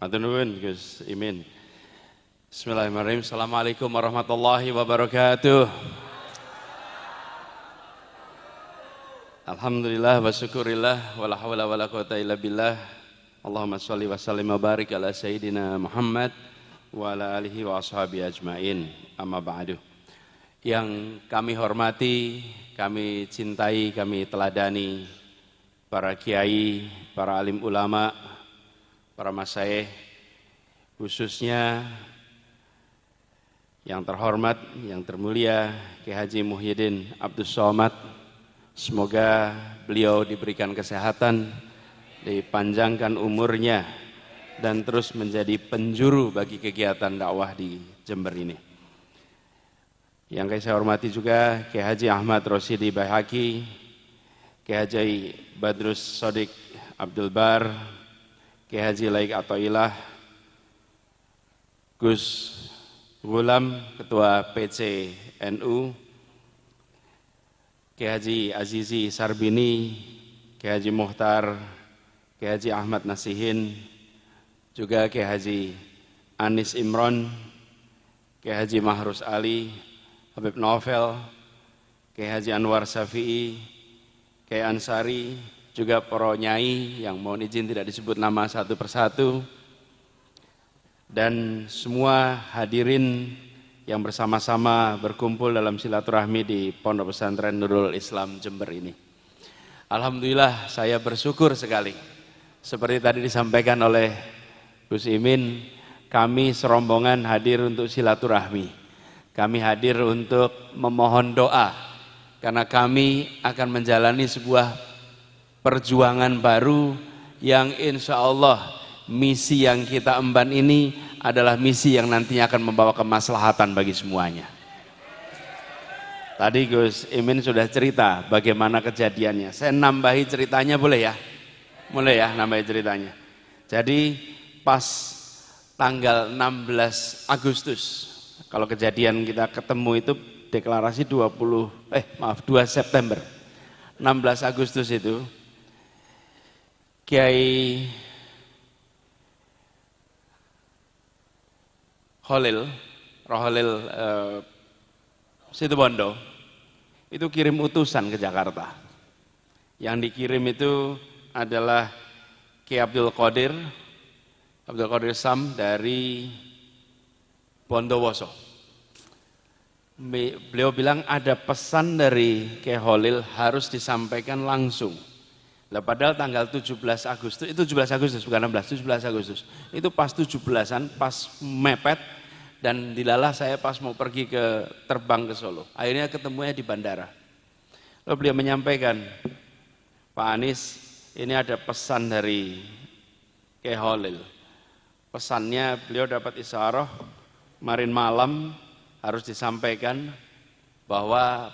Matur nuwun Gus Imin. Bismillahirrahmanirrahim. Assalamualaikum warahmatullahi wabarakatuh. Alhamdulillah wa syukurillah wa la hawla wa la quwata illa billah. Allahumma sholli wa sallim wa barik ala sayyidina Muhammad wa ala alihi wa ashabihi ajmain. Amma ba'du. Yang kami hormati, kami cintai, kami teladani para kiai, para alim ulama, para masyayikh, khususnya yang terhormat, yang termulia Kiai Haji Muhyiddin Abdus Somad. Semoga beliau diberikan kesehatan, dipanjangkan umurnya, dan terus menjadi penjuru bagi kegiatan dakwah di Jember ini. Yang saya hormati juga Kiai Haji Ahmad Rosyidi Baihaqi, Kiai Haji Badrus Sodik Abdul Bar, Kiai Haji Laik Atoilah, Gus Gulam, Ketua PC NU, Kiai Haji Azizi Sarbini, Kiai Haji Muhtar, Kiai Haji Ahmad Nasihin, juga Kiai Haji Anis Imron, Kiai Haji Mahrus Ali, Habib Novel, Kiai Haji Anwar Syafi'i, Kiai Ansari, juga para nyai yang mohon izin tidak disebut nama satu persatu, dan semua hadirin yang bersama-sama berkumpul dalam silaturahmi di Pondok Pesantren Nurul Islam Jember ini. Alhamdulillah saya bersyukur sekali. Seperti tadi disampaikan oleh Gus Imin, kami serombongan hadir untuk silaturahmi. Kami hadir untuk memohon doa, karena kami akan menjalani sebuah perjuangan baru yang insya Allah misi yang kita emban ini adalah misi yang nantinya akan membawa kemaslahatan bagi semuanya. Tadi Gus Imin sudah cerita bagaimana kejadiannya. Saya nambahi ceritanya boleh ya? Boleh ya nambahi ceritanya. Jadi pas tanggal 16 Agustus, kalau kejadian kita ketemu itu deklarasi 2 September. 16 Agustus itu Kiai Roh Khalil Situbondo itu kirim utusan ke Jakarta. Yang dikirim itu adalah Kiai Abdul Qadir Sam dari Bondowoso. Beliau bilang ada pesan dari Kiai Khalil harus disampaikan langsung. Nah, padahal tanggal 17 Agustus, itu 17 Agustus bukan 16, 17 Agustus. Itu pas 17-an, pas mepet, dan dilalah saya pas mau pergi ke terbang ke Solo. Akhirnya ketemunya di bandara. Lalu beliau menyampaikan, Pak Anies, ini ada pesan dari Kiai Khalil. Pesannya beliau dapat isyarah, kemarin malam harus disampaikan bahwa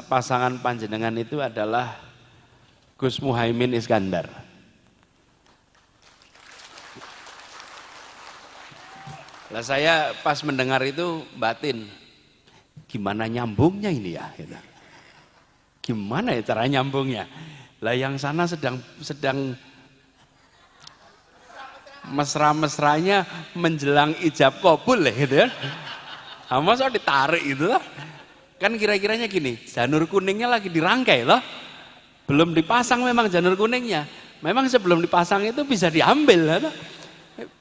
pasangan panjenengan itu adalah Gus Muhaimin Iskandar. Lah saya pas mendengar itu batin, gimana nyambungnya ini ya? Gimana ya cara nyambungnya? Lah yang sana sedang mesra-mesranya menjelang ijab kabul lah gitu ya. Masa ditarik itu lah. Kan kira-kiranya gini, janur kuningnya lagi dirangkai loh. Belum dipasang memang janur kuningnya. Memang sebelum dipasang itu bisa diambil.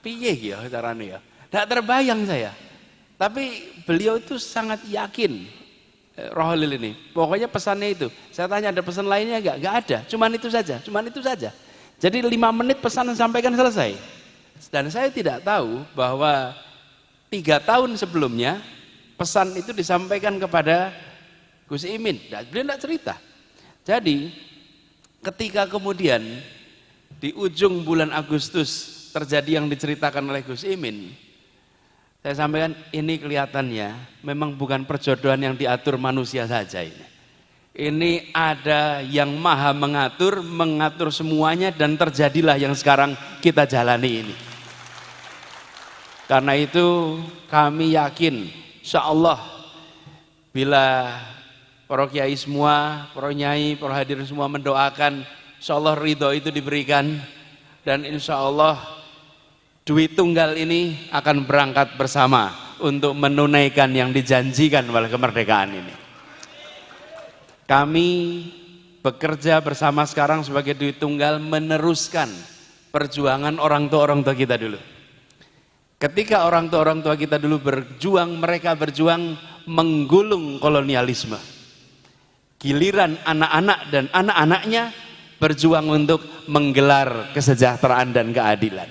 Piye ya caranya ya. Tidak terbayang saya. Tapi beliau itu sangat yakin. Roh Khalil ini. Pokoknya pesannya itu. Saya tanya ada pesan lainnya enggak? Enggak ada. Cuman itu saja. Jadi 5 menit pesan sampaikan selesai. Dan saya tidak tahu bahwa 3 tahun sebelumnya pesan itu disampaikan kepada Gus Imin. Beliau tidak cerita. Jadi ketika kemudian di ujung bulan Agustus terjadi yang diceritakan oleh Gus Imin, saya sampaikan ini kelihatannya memang bukan perjodohan yang diatur manusia saja ini. Ini ada yang maha mengatur semuanya, dan terjadilah yang sekarang kita jalani ini. Karena itu kami yakin insya Allah bila para kiai semua, para nyai, para hadirin semua mendoakan, insya Allah ridho itu diberikan, dan insya Allah duit tunggal ini akan berangkat bersama untuk menunaikan yang dijanjikan oleh kemerdekaan ini. Kami bekerja bersama sekarang sebagai duit tunggal meneruskan perjuangan orang tua kita dulu. Ketika orang tua kita dulu berjuang, mereka berjuang menggulung kolonialisme. Giliran anak-anak dan anak-anaknya berjuang untuk menggelar kesejahteraan dan keadilan.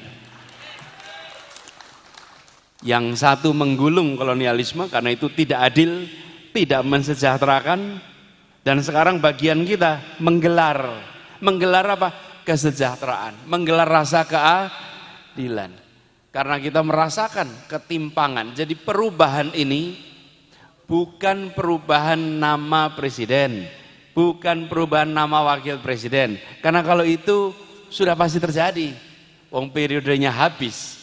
Yang satu menggulung kolonialisme karena itu tidak adil, tidak mensejahterakan, dan sekarang bagian kita menggelar apa? Kesejahteraan, menggelar rasa keadilan. Karena kita merasakan ketimpangan. Jadi perubahan ini bukan perubahan nama presiden, bukan perubahan nama wakil presiden. Karena kalau itu sudah pasti terjadi, wong periodenya habis.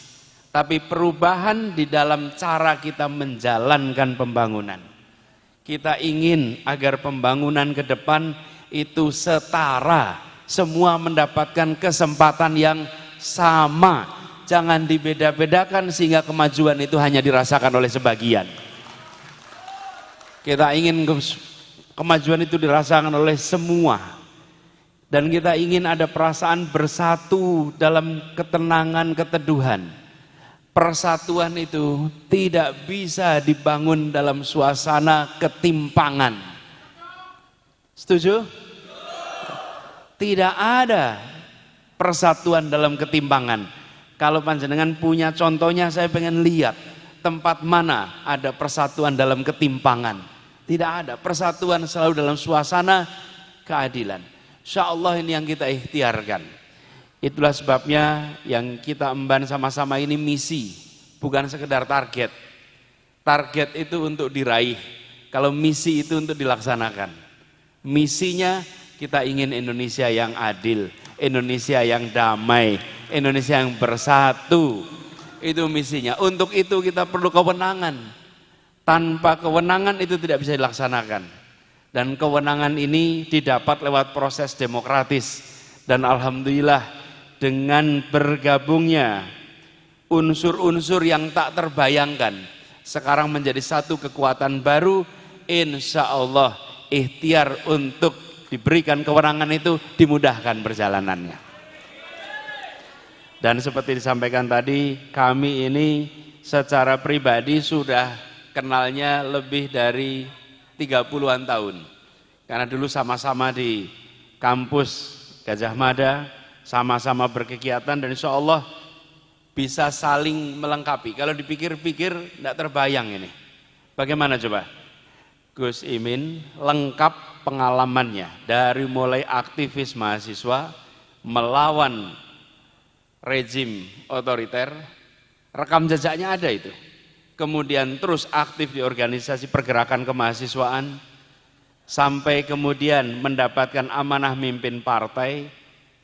Tapi perubahan di dalam cara kita menjalankan pembangunan. Kita ingin agar pembangunan ke depan itu setara, semua mendapatkan kesempatan yang sama. Jangan dibeda-bedakan sehingga kemajuan itu hanya dirasakan oleh sebagian. Kita ingin kemajuan itu dirasakan oleh semua. Dan kita ingin ada perasaan bersatu dalam ketenangan, keteduhan. Persatuan itu tidak bisa dibangun dalam suasana ketimpangan. Setuju? Tidak ada persatuan dalam ketimpangan. Kalau panjenengan punya contohnya, saya pengen lihat tempat mana ada persatuan dalam ketimpangan. Tidak ada, persatuan selalu dalam suasana keadilan. Insya Allah ini yang kita ikhtiarkan. Itulah sebabnya yang kita emban sama-sama ini misi, bukan sekedar target. Target itu untuk diraih, kalau misi itu untuk dilaksanakan. Misinya kita ingin Indonesia yang adil, Indonesia yang damai, Indonesia yang bersatu. Itu misinya. Untuk itu kita perlu kewenangan. Tanpa kewenangan itu tidak bisa dilaksanakan. Dan kewenangan ini didapat lewat proses demokratis. Dan alhamdulillah dengan bergabungnya unsur-unsur yang tak terbayangkan sekarang menjadi satu kekuatan baru, insya Allah ikhtiar untuk diberikan kewenangan itu dimudahkan perjalanannya. Dan seperti disampaikan tadi, kami ini secara pribadi sudah kenalnya lebih dari 30-an tahun. Karena dulu sama-sama di kampus Gajah Mada, sama-sama berkegiatan, dan insya Allah bisa saling melengkapi. Kalau dipikir-pikir tidak terbayang ini. Bagaimana coba? Gus Imin lengkap pengalamannya dari mulai aktivis mahasiswa melawan rezim otoriter, rekam jejaknya ada itu. Kemudian terus aktif di organisasi pergerakan kemahasiswaan, sampai kemudian mendapatkan amanah mimpin partai,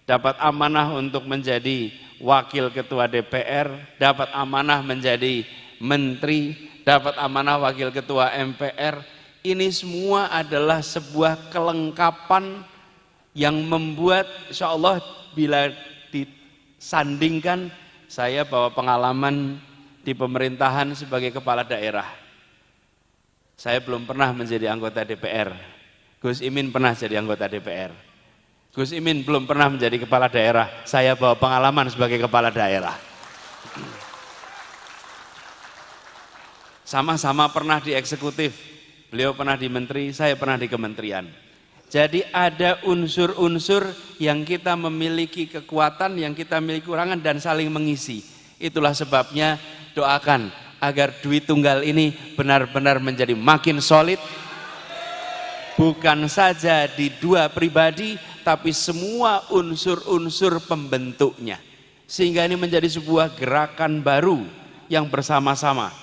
dapat amanah untuk menjadi wakil ketua DPR, dapat amanah menjadi menteri, dapat amanah wakil ketua MPR. Ini semua adalah sebuah kelengkapan yang membuat insya Allah bila disandingkan, saya bawa pengalaman di pemerintahan sebagai kepala daerah. Saya belum pernah menjadi anggota DPR. Gus Imin pernah jadi anggota DPR. Gus Imin belum pernah menjadi kepala daerah, saya bawa pengalaman sebagai kepala daerah. Sama-sama pernah di eksekutif, beliau pernah di menteri, saya pernah di kementerian. Jadi ada unsur-unsur yang kita memiliki kekuatan, yang kita memiliki kurangan dan saling mengisi. Itulah sebabnya doakan agar duit tunggal ini benar-benar menjadi makin solid. Bukan saja di dua pribadi, tapi semua unsur-unsur pembentuknya. Sehingga ini menjadi sebuah gerakan baru yang bersama-sama.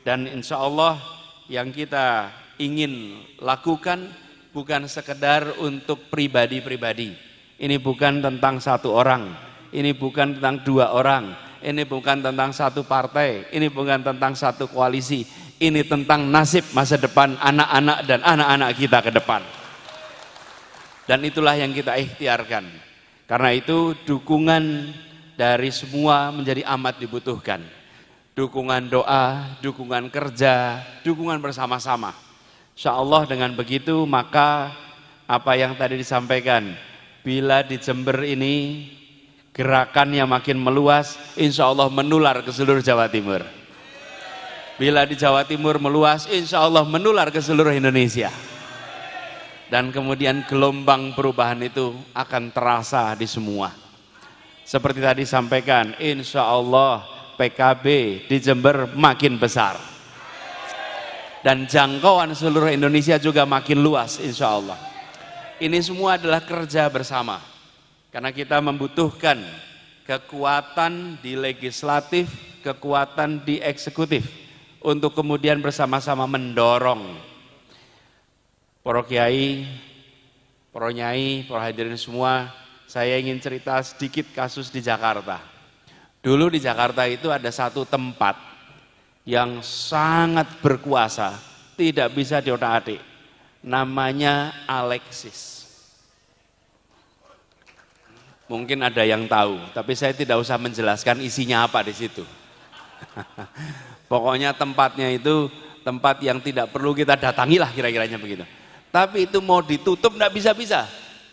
Dan insya Allah yang kita ingin lakukan bukan sekedar untuk pribadi-pribadi. Ini bukan tentang satu orang, ini bukan tentang dua orang, ini bukan tentang satu partai, ini bukan tentang satu koalisi. Ini tentang nasib masa depan anak-anak dan anak-anak kita ke depan. Dan itulah yang kita ikhtiarkan. Karena itu dukungan dari semua menjadi amat dibutuhkan. Dukungan doa, dukungan kerja, dukungan bersama-sama. Insya Allah dengan begitu maka apa yang tadi disampaikan, bila di Jember ini gerakannya makin meluas, insya Allah menular ke seluruh Jawa Timur. Bila di Jawa Timur meluas, insya Allah menular ke seluruh Indonesia. Dan kemudian gelombang perubahan itu akan terasa di semua. Seperti tadi sampaikan, insya Allah PKB di Jember makin besar. Dan jangkauan seluruh Indonesia juga makin luas insya Allah. Ini semua adalah kerja bersama. Karena kita membutuhkan kekuatan di legislatif, kekuatan di eksekutif. Untuk kemudian bersama-sama mendorong. Para kiai, para nyai, para hadirin semua, saya ingin cerita sedikit kasus di Jakarta. Dulu di Jakarta itu ada satu tempat yang sangat berkuasa, tidak bisa diotak-atik. Namanya Alexis. Mungkin ada yang tahu, tapi saya tidak usah menjelaskan isinya apa di situ. Pokoknya tempatnya itu tempat yang tidak perlu kita datangi lah kira-kiranya begitu. Tapi itu mau ditutup enggak bisa-bisa.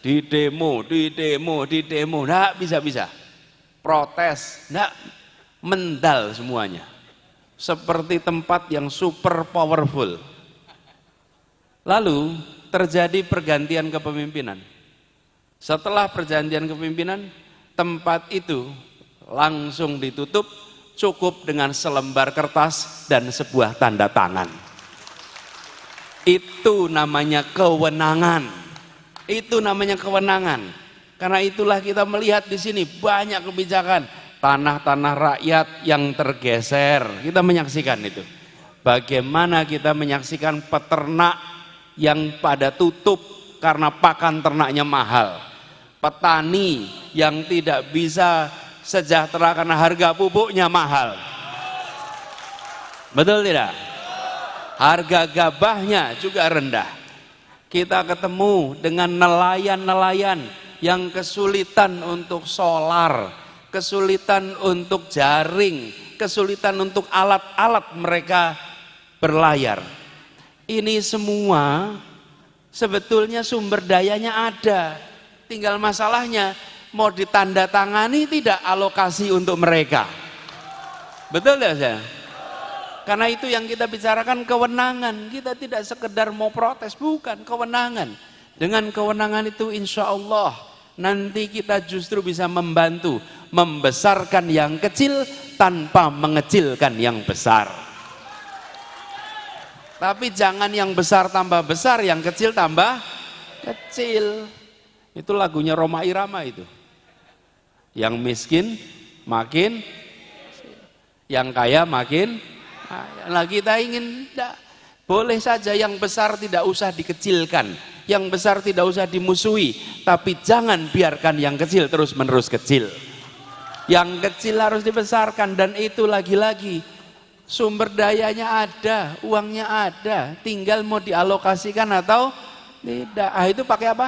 Di demo, enggak bisa-bisa. Protes, enggak, mendal semuanya. Seperti tempat yang super powerful. Lalu terjadi pergantian kepemimpinan. Setelah pergantian kepemimpinan, tempat itu langsung ditutup, cukup dengan selembar kertas dan sebuah tanda tangan. Itu namanya kewenangan. Itu namanya kewenangan. Karena itulah kita melihat di sini banyak kebijakan tanah-tanah rakyat yang tergeser. Kita menyaksikan itu. Bagaimana kita menyaksikan peternak yang pada tutup karena pakan ternaknya mahal. Petani yang tidak bisa sejahtera karena harga pupuknya mahal. Betul tidak? Harga gabahnya juga rendah. Kita ketemu dengan nelayan-nelayan yang kesulitan untuk solar, kesulitan untuk jaring, kesulitan untuk alat-alat mereka berlayar. Ini semua sebetulnya sumber dayanya ada. Tinggal masalahnya mau ditandatangani tidak alokasi untuk mereka. Betul tidak saya? Karena itu yang kita bicarakan kewenangan. Kita tidak sekedar mau protes, bukan, kewenangan. Dengan kewenangan itu insya Allah nanti kita justru bisa membantu membesarkan yang kecil tanpa mengecilkan yang besar. Tapi jangan yang besar tambah besar, yang kecil tambah kecil. Itu lagunya Rhoma Irama itu. Yang miskin makin, yang kaya makin. Nah, kita ingin boleh saja yang besar tidak usah dikecilkan, yang besar tidak usah dimusuhi, tapi jangan biarkan yang kecil terus menerus kecil. Yang kecil harus dibesarkan, dan itu lagi-lagi sumber dayanya ada, uangnya ada, tinggal mau dialokasikan atau tidak. Itu pakai apa?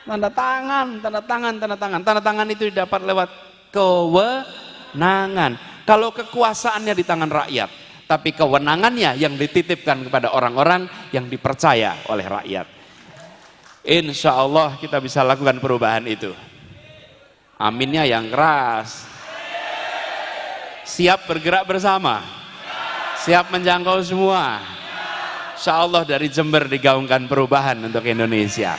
Tanda tangan, tanda tangan, tanda tangan. Tanda tangan itu didapat lewat kewenangan. Kalau kekuasaannya di tangan rakyat, tapi kewenangannya yang dititipkan kepada orang-orang yang dipercaya oleh rakyat. Insya Allah kita bisa lakukan perubahan itu. Aminnya yang keras. Siap bergerak bersama? Siap menjangkau semua? Insya Allah dari Jember digaungkan perubahan untuk Indonesia.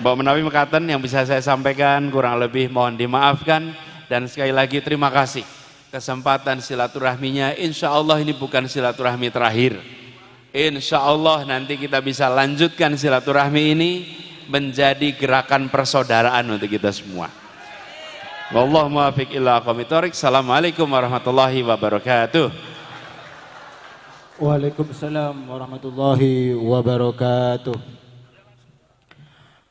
Mbak menawi mekaten yang bisa saya sampaikan, kurang lebih mohon dimaafkan, dan sekali lagi terima kasih kesempatan silaturahminya. Insya Allah ini bukan silaturahmi terakhir. Insya Allah nanti kita bisa lanjutkan silaturahmi ini menjadi gerakan persaudaraan untuk kita semua. Wallahu muwaffiq ila aqwamit thoriq. Assalamualaikum warahmatullahi wabarakatuh. Waalaikumsalam warahmatullahi wabarakatuh.